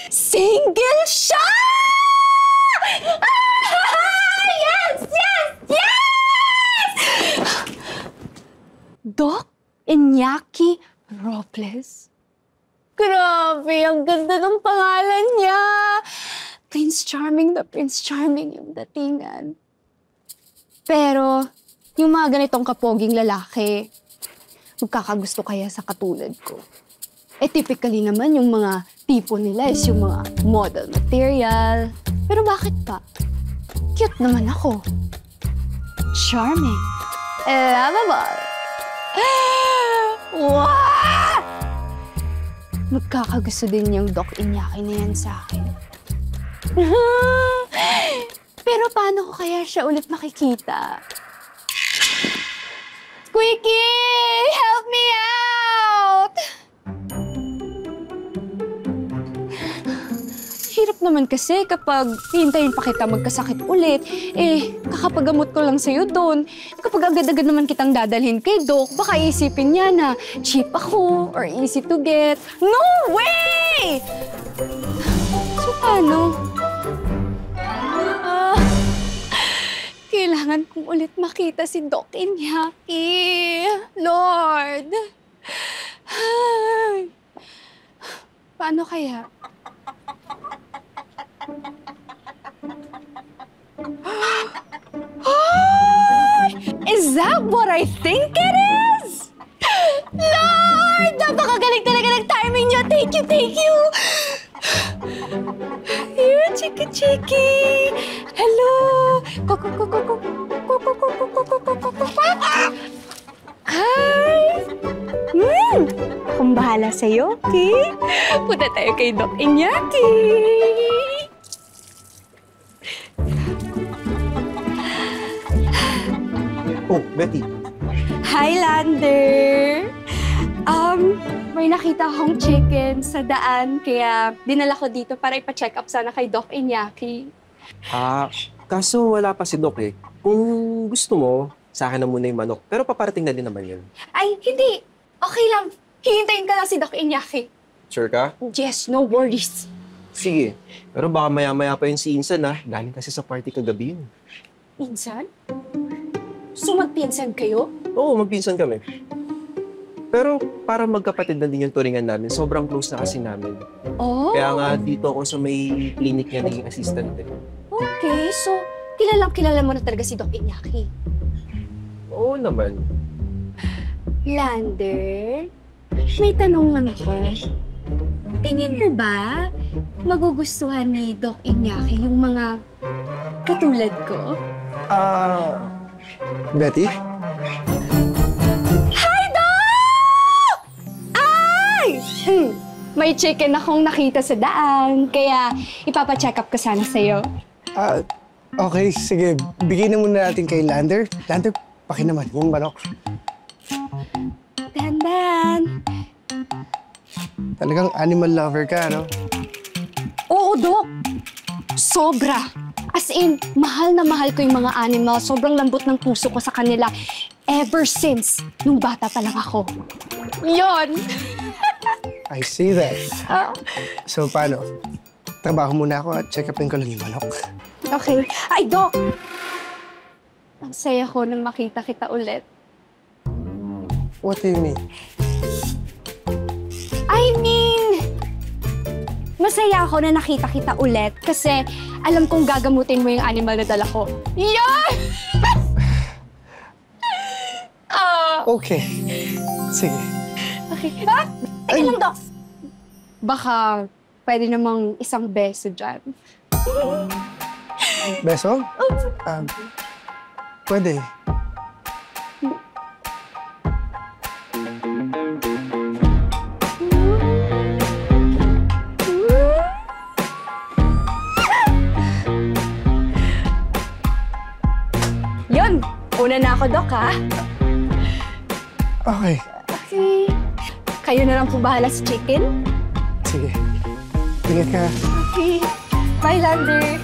Single siya! Yes! Yes! Yes! Doc Iñaki Robles. Grabe, ang ganda ng pangalan niya. Prince Charming na Prince Charming yung datingan. Pero, yung mga ganitong kapoging lalaki, magkakagusto kaya sa katulad ko. Eh, typically naman, yung mga tipo nila is yung mga model material. Pero bakit pa? Cute naman ako. Charming. Lovable. Wow! Magkakagusto din yung Doc Iñaki na yan sa akin. Pero paano ko kaya siya ulit makikita? Squeaky! Help me out! Hirap naman kasi kapag hintayin pa kita magkasakit ulit, kakapagamot ko lang sa'yo doon. Kapag agad-agad naman kitang dadalhin kay Doc, baka isipin niya na cheap ako or easy to get. No way! So, paano? Kailangan kong ulit makita si Doc Iñaki. Lord! Paano kaya? Is that what I think it is? Lord! Napakagaling talaga ng timing niyo. Thank you, thank you! Here, chiki-chiki! Hello! Hi! Akong bahala sa'yo, okay? Punta tayo kay Doc Iñaki! Oh, Betty. Hi, Lander! May nakita akong chicken sa daan, kaya dinala ko dito para ipa-check up sana kay Doc Iñaki. Kaso wala pa si Doc eh. Kung gusto mo, sa akin na muna yung manok. Pero paparating na din naman yun. Ay, hindi. Okay lang. Hihintayin ka lang si Doc Iñaki. Sure ka? Yes, no worries. Sige. Pero baka maya-maya pa yun si Insan ah. Galing kasi sa party kagabi yun. Insan? So magpinsan kayo? Oo, magpinsan kami. Pero para magkapatid na din yung turingan namin, sobrang close na kasi namin. Oh. Kaya nga dito ako sa may clinic niya naging assistant din. Okay, so kilala mo na talaga si Doc Iñaki. Oo naman. Lander, may tanong lang ako. Tingin mo ba magugustuhan ni Doc Iñaki yung mga katulad ko? Betty? Hi, Doc! Ay! May chicken akong nakita sa daan, kaya ipapacheck up ko sana sa'yo. Okay, sige. Bigyan na muna natin kay Lander. Lander, pakinaman yung manok. Dandan. Talagang animal lover ka, no? Oo, Doc. Sobra. As in, mahal na mahal ko yung mga animal. Sobrang lambot ng puso ko sa kanila. Ever since, nung bata pa lang ako. Yon. I see that. So, paano? Trabaho muna ako at check upin ko lang yung manok. Okay. Ay, Doc! Ang saya ko nang makita kita ulit. What do you mean? I mean, masaya ako na nakita kita ulit kasi alam kong gagamutin mo yung animal na dala ko. Yan! Okay. Sige. Okay. Teka lang, Doc. Baka pwede namang isang beso dyan. Beso? Pwede. Yun! Una na ako, Doc, ha? Okay. Okay. Kayo na lang po bahala sa chicken? Sige. Ingat ka. Okay. Bye, Lander.